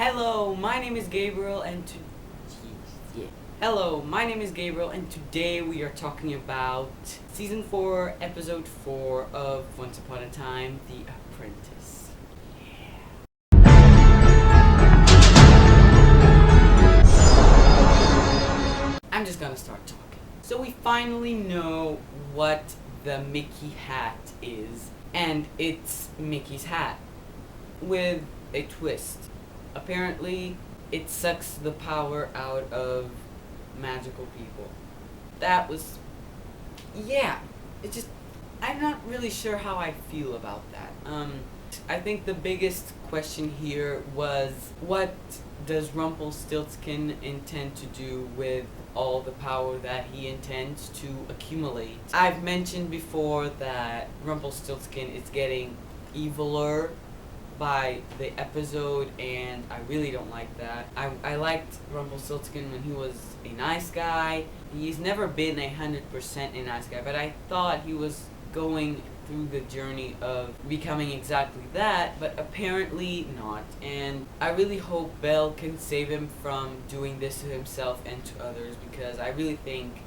Hello, my name is Gabriel and today we are talking about Season 4, Episode 4 of Once Upon a Time, The Apprentice. I'm just gonna start talking. So we finally know what the Mickey hat is, and it's Mickey's hat with a twist. Apparently, it sucks the power out of magical people. That was, I'm not really sure how I feel about that. I think the biggest question here was, what does Rumpelstiltskin intend to do with all the power that he intends to accumulate? I've mentioned before that Rumpelstiltskin is getting eviler by the episode, and I really don't like that. I liked Rumpelstiltskin when he was a nice guy. He's never been 100% a nice guy, but I thought he was going through the journey of becoming exactly that, but apparently not. And I really hope Belle can save him from doing this to himself and to others, because I really think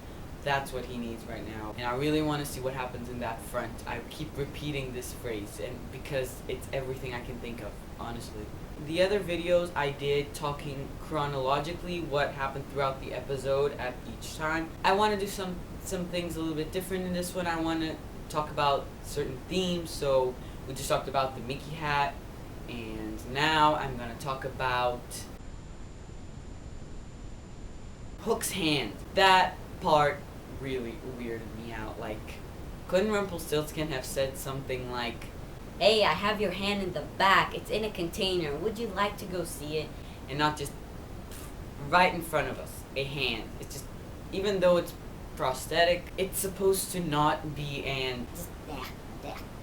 that's what he needs right now. And I really want to see what happens in that front. I keep repeating this phrase and because it's everything I can think of, honestly. The other videos I did talking chronologically what happened throughout the episode at each time. I want to do some things a little bit different in this one. I want to talk about certain themes. So we just talked about the Mickey hat, and now I'm going to talk about Hook's hand. That part really weirded me out. Like, couldn't Rumpelstiltskin have said something like, "Hey, I have your hand in the back. It's in a container. Would you like to go see it?" And not just right in front of us, a hand. It's just, even though it's prosthetic, it's supposed to not be an...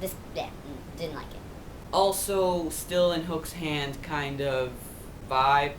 Didn't like it. Also, still in Hook's hand kind of vibe.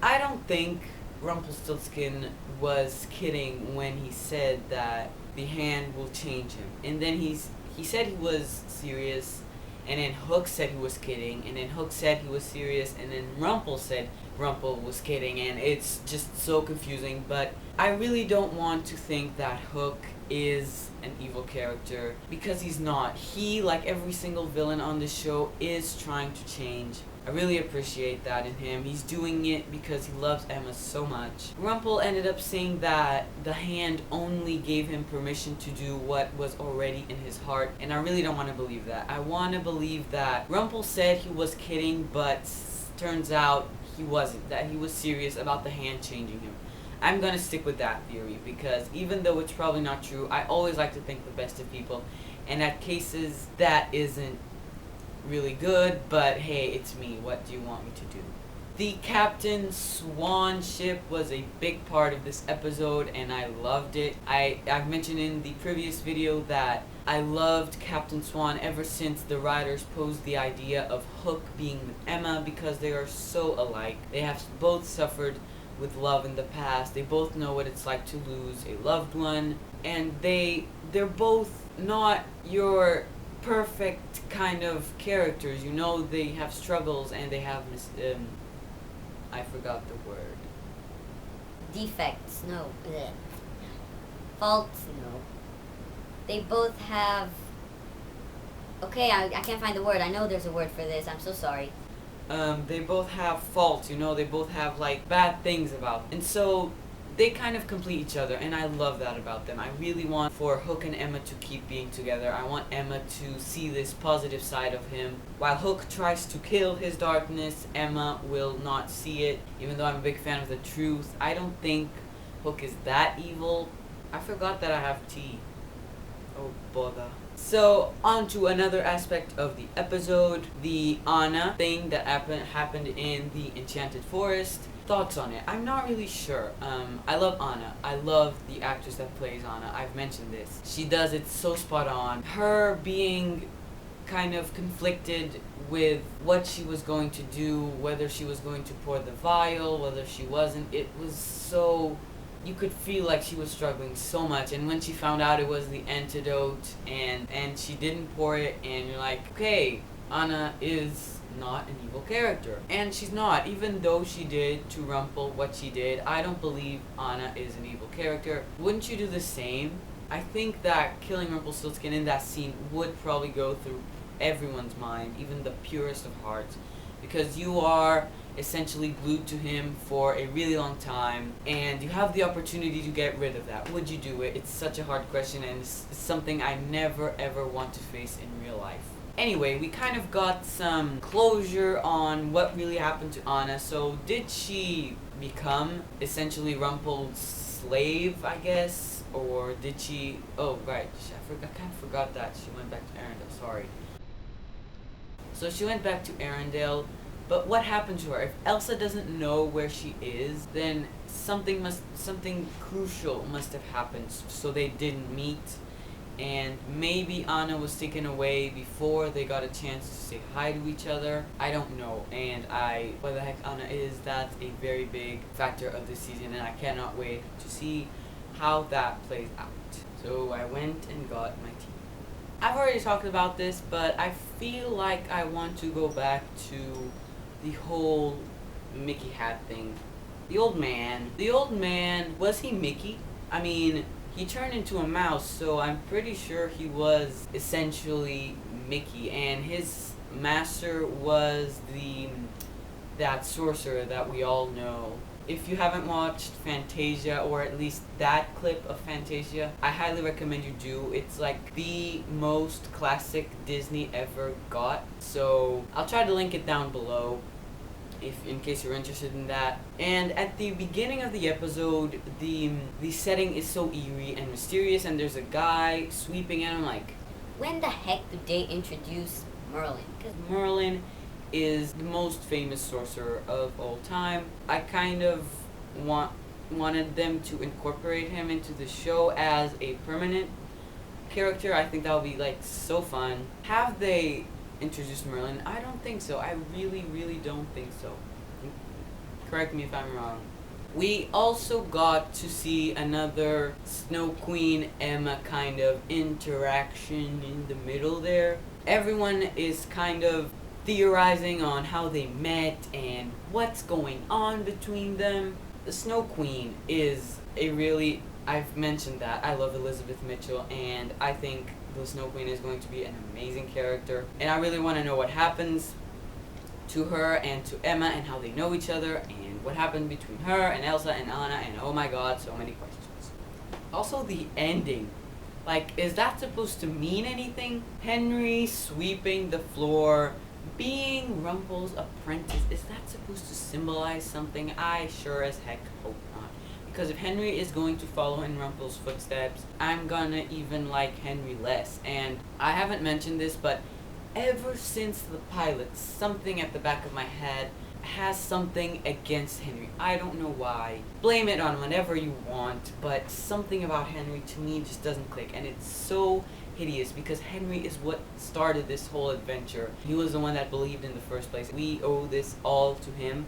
I don't think Rumpelstiltskin was kidding when he said that the hand will change him. And then he said he was serious, and then Hook said he was kidding, and then Hook said he was serious, and then Rumpel said Rumpel was kidding, and it's just so confusing. But I really don't want to think that Hook is an evil character, because he's not. He, like every single villain on this show, is trying to change. I really appreciate that in him. He's doing it because he loves Emma so much. Rumpel ended up saying that the hand only gave him permission to do what was already in his heart, and I really don't want to believe that. I want to believe that Rumpel said he was kidding, but turns out he wasn't, that he was serious about the hand changing him. I'm going to stick with that theory, because even though it's probably not true, I always like to think the best of people, and at cases that isn't really good, but hey, it's me. What do you want me to do? The Captain Swan ship was a big part of this episode, and I loved it. I've mentioned in the previous video that I loved Captain Swan ever since the writers posed the idea of Hook being with Emma, because they are so alike. They have both suffered with love in the past. They both know what it's like to lose a loved one, and they're both not your perfect kind of characters. You know, they have struggles, and they have I forgot the word. Defects, no. Blech. Faults, no. They both have... Okay, I can't find the word. I know there's a word for this. I'm so sorry. They both have faults, you know, they both have, like, bad things about them. And so they kind of complete each other, and I love that about them. I really want for Hook and Emma to keep being together. I want Emma to see this positive side of him. While Hook tries to kill his darkness, Emma will not see it. Even though I'm a big fan of the truth, I don't think Hook is that evil. I forgot that I have tea. Oh, bother. So, on to another aspect of the episode, the Anna thing that happened in the Enchanted Forest. Thoughts on it? I'm not really sure. I love Anna. I love the actress that plays Anna. I've mentioned this. She does it so spot on. Her being kind of conflicted with what she was going to do, whether she was going to pour the vial, whether she wasn't. It was so... You could feel like she was struggling so much, and when she found out it was the antidote and she didn't pour it, and you're like, okay, Anna is not an evil character. And she's not. Even though she did to Rumple what she did, I don't believe Anna is an evil character. Wouldn't you do the same? I think that killing Rumpelstiltskin in that scene would probably go through everyone's mind, even the purest of hearts, because you are essentially glued to him for a really long time, and you have the opportunity to get rid of that. Would you do it? It's such a hard question, and it's something I never ever want to face in real life. Anyway, we kind of got some closure on what really happened to Anna. So did she become essentially Rumpel's slave, I guess? Or did she... Oh, right. I kind of forgot that. She went back to Arendelle. Sorry. So she went back to Arendelle. But what happened to her? If Elsa doesn't know where she is, then something crucial must have happened so they didn't meet. And maybe Anna was taken away before they got a chance to say hi to each other. I don't know. And where the heck Anna is, that's a very big factor of this season, and I cannot wait to see how that plays out. So I went and got my tea. I've already talked about this, but I feel like I want to go back to the whole Mickey hat thing. The old man, was he Mickey? I mean, he turned into a mouse, so I'm pretty sure he was essentially Mickey, and his master was that sorcerer that we all know. If you haven't watched Fantasia, or at least that clip of Fantasia, I highly recommend you do. It's like the most classic Disney ever got, so I'll try to link it down below in case you're interested in that. And at the beginning of the episode, the setting is so eerie and mysterious, and there's a guy sweeping at him like... When the heck did they introduce Merlin? Because Merlin is the most famous sorcerer of all time. I kind of wanted them to incorporate him into the show as a permanent character. I think that would be like so fun. Have they introduced Merlin? I don't think so. I really don't think so. Correct me if I'm wrong. We also got to see another Snow Queen Emma kind of interaction in the middle there. Everyone is kind of theorizing on how they met and what's going on between them. The Snow Queen is I've mentioned that I love Elizabeth Mitchell, and I think the Snow Queen is going to be an amazing character, and I really want to know what happens to her and to Emma, and how they know each other, and what happened between her and Elsa and Anna, and oh my god, so many questions. Also, the ending. Like, is that supposed to mean anything? Henry sweeping the floor, being Rumpel's apprentice, is that supposed to symbolize something? I sure as heck hope not. Because if Henry is going to follow in Rumpel's footsteps, I'm gonna even like Henry less. And I haven't mentioned this, but ever since the pilot, something at the back of my head has something against Henry. I don't know why. Blame it on whatever you want, but something about Henry to me just doesn't click. And it's so hideous because Henry is what started this whole adventure. He was the one that believed in the first place. We owe this all to him,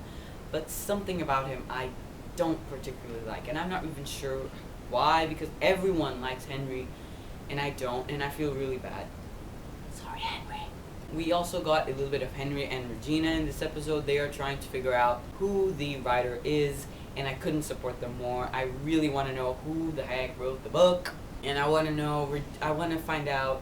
but something about him I don't particularly like, and I'm not even sure why, because everyone likes Henry and I don't, and I feel really bad. Sorry, Henry. We also got a little bit of Henry and Regina in this episode. They are trying to figure out who the writer is, and I couldn't support them more. I really want to know who the heck wrote the book, and I want to find out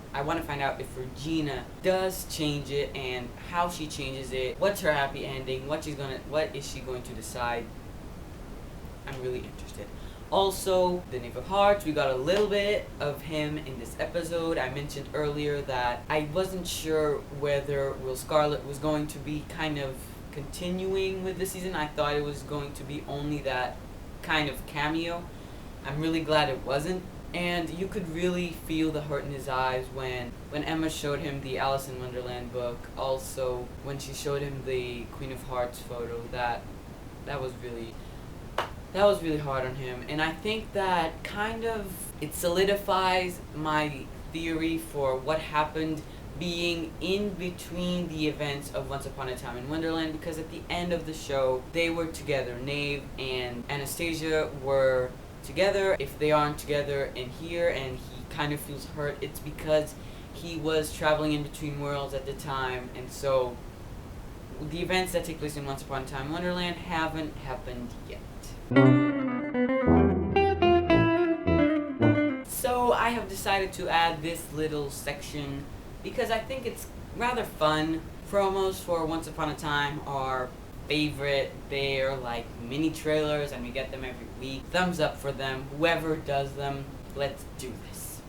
if Regina does change it and how she changes it. What's her happy ending? What is she going to decide? I'm really interested. Also, the Knave of Hearts, we got a little bit of him in this episode. I mentioned earlier that I wasn't sure whether Will Scarlet was going to be kind of continuing with the season. I thought it was going to be only that kind of cameo. I'm really glad it wasn't. And you could really feel the hurt in his eyes when Emma showed him the Alice in Wonderland book. Also, when she showed him the Queen of Hearts photo, that was really hard on him. And I think that kind of, it solidifies my theory for what happened being in between the events of Once Upon a Time in Wonderland, because at the end of the show, they were together. Knave and Anastasia were together. If they aren't together in here and he kind of feels hurt, it's because he was traveling in between worlds at the time, and so the events that take place in Once Upon a Time in Wonderland haven't happened yet. So I have decided to add this little section because I think it's rather fun. Promos for Once Upon a Time are favorite. They're like mini trailers and we get them every week. Thumbs up for them. Whoever does them, let's do this.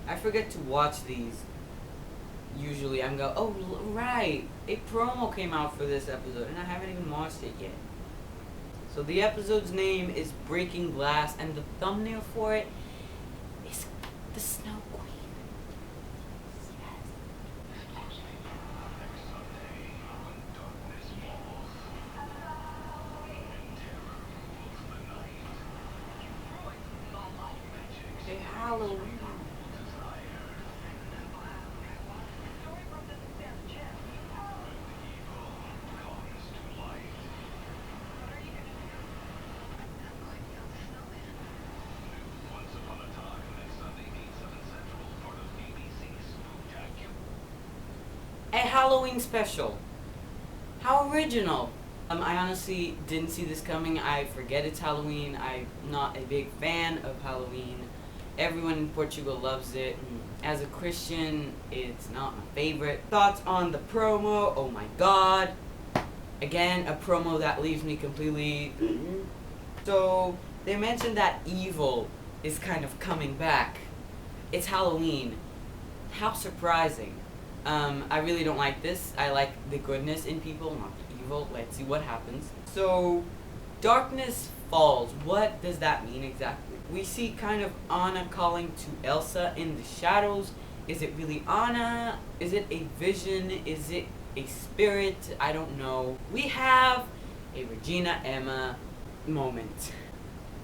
I forget to watch these. Usually I'm go, oh right, a promo came out for this episode and I haven't even watched it yet. So the episode's name is Breaking Glass and the thumbnail for it is the Snow Queen. Yes. A Halloween. A Halloween special. How original. I honestly didn't see this coming. I forget it's Halloween. I'm not a big fan of Halloween. Everyone in Portugal loves it. As a Christian, it's not my favorite. Thoughts on the promo? Oh my god. Again, a promo that leaves me completely... So, they mentioned that evil is kind of coming back. It's Halloween. How surprising. I really don't like this. I like the goodness in people, not the evil. Let's see what happens. So, darkness falls. What does that mean exactly? We see kind of Anna calling to Elsa in the shadows. Is it really Anna? Is it a vision? Is it a spirit? I don't know. We have a Regina Emma moment.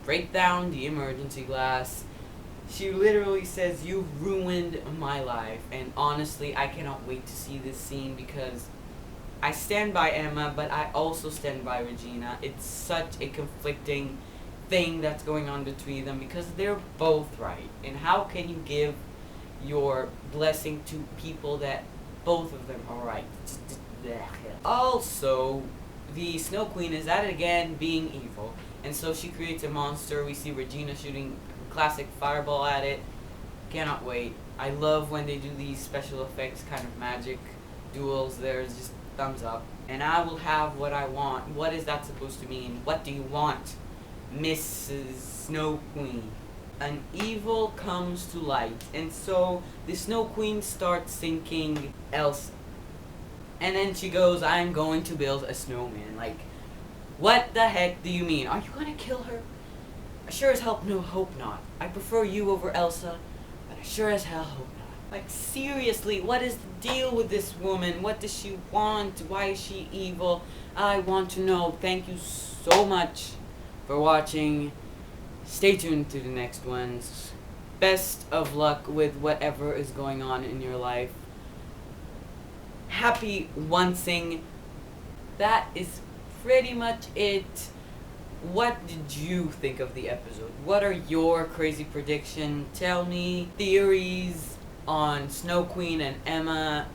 Break down the emergency glass. She literally says, "You've ruined my life," and honestly, I cannot wait to see this scene because I stand by Emma, but I also stand by Regina. It's such a conflicting thing that's going on between them because they're both right. And how can you give your blessing to people that both of them are right? Also, the Snow Queen is at it again, being evil, and so she creates a monster. We see Regina shooting classic fireball at it. Cannot wait. I love when they do these special effects kind of magic duels. There's just thumbs up. And I will have what I want. What is that supposed to mean? What do you want, Mrs. Snow Queen? An evil comes to light. And so the Snow Queen starts thinking Elsa. And then she goes, "I'm going to build a snowman." Like, what the heck do you mean? Are you gonna kill her? I sure as hell no hope not. I prefer you over Elsa, but I sure as hell hope not. Like, seriously, what is the deal with this woman? What does she want? Why is she evil? I want to know. Thank you so much for watching. Stay tuned to the next ones. Best of luck with whatever is going on in your life. Happy oncing. That is pretty much it. What did you think of the episode? What are your crazy predictions? Tell me theories on Snow Queen and Emma.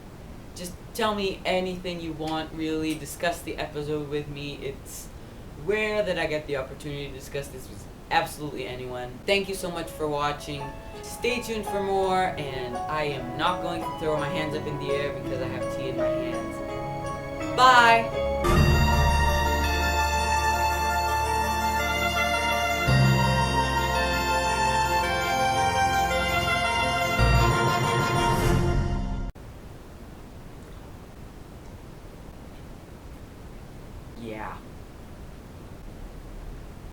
Just tell me anything you want, really. Discuss the episode with me. It's rare that I get the opportunity to discuss this with absolutely anyone. Thank you so much for watching. Stay tuned for more, and I am not going to throw my hands up in the air because I have tea in my hands. Bye! Yeah.